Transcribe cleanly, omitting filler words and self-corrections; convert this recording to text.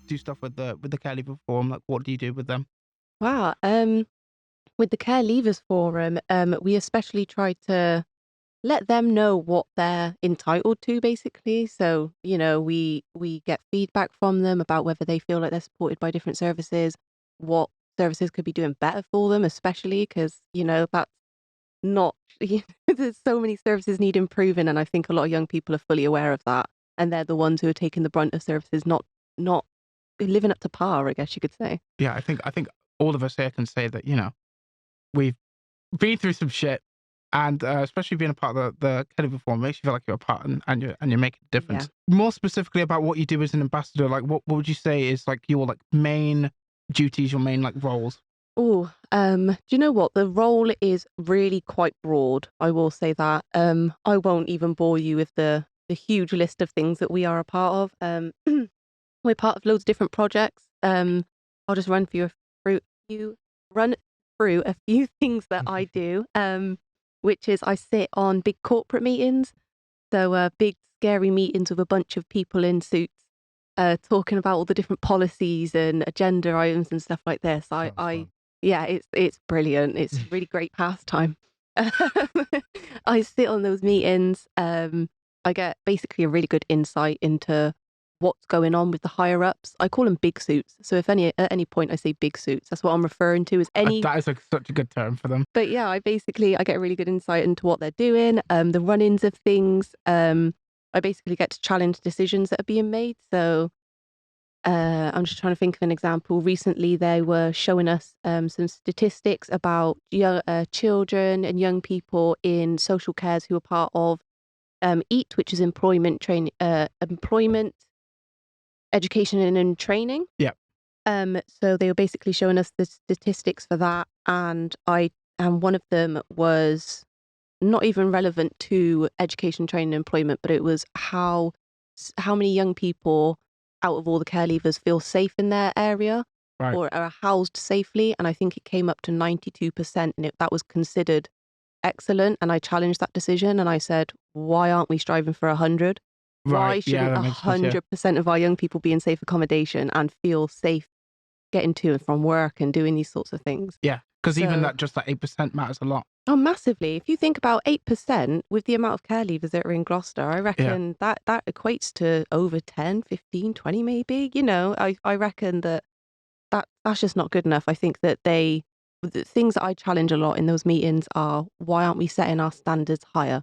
do stuff with the care leaver forum? Like, what do you do with them? Wow. With the Care Leavers Forum, we especially try to let them know what they're entitled to, basically. So, we get feedback from them about whether they feel like they're supported by different services, what services could be doing better for them, especially because, that's not, there's so many services need improving. And I think a lot of young people are fully aware of that. And they're the ones who are taking the brunt of services not living up to par, I guess you could say. Yeah, I think all of us here can say that, we've been through some shit, and especially being a part of the kind of reform makes you feel like you're a part, and you're making a Yeah. difference. More specifically about what you do as an ambassador, like what would you say is like your like main duties, your main like roles? Oh, do you know what? The role is really quite broad. I will say that. I won't even bore you with the huge list of things that we are a part of. We're part of loads of different projects. I'll just through you run through a few things that I do. Which is I sit on big corporate meetings, so big scary meetings with a bunch of people in suits, talking about all the different policies and agenda items and stuff like this. Sounds fun. Yeah, it's brilliant. It's really great pastime. I sit on those meetings. I get basically a really good insight into what's going on with the higher ups. I call them big suits. So if at any point I say big suits, that's what I'm referring to as any. That is like such a good term for them. But yeah, I get a really good insight into what they're doing, the run-ins of things. I basically get to challenge decisions that are being made. So I'm just trying to think of an example. Recently, they were showing us some statistics about children and young people in social cares who are part of EAT, which is employment, education, and training. Yeah. So they were basically showing us the statistics for that, and one of them was not even relevant to education, training, and employment, but it was how many young people out of all the care leavers feel safe in their area Right. or are housed safely, and I think it came up to 92%, and that was considered excellent. And I challenged that decision, and I said, "Why aren't we striving for 100? Right. Why Yeah, shouldn't that makes sense. Yeah. 100% of our young people be in safe accommodation and feel safe getting to and from work and doing these sorts of things?" Yeah. Because even So, that 8% matters a lot. oh, massively. If you think about 8% with the amount of care leavers that are in Gloucester, I Yeah. reckon that equates to over 10, 15, 20, maybe. I reckon that's just not good enough. I think that the things that I challenge a lot in those meetings are, why aren't we setting our standards higher?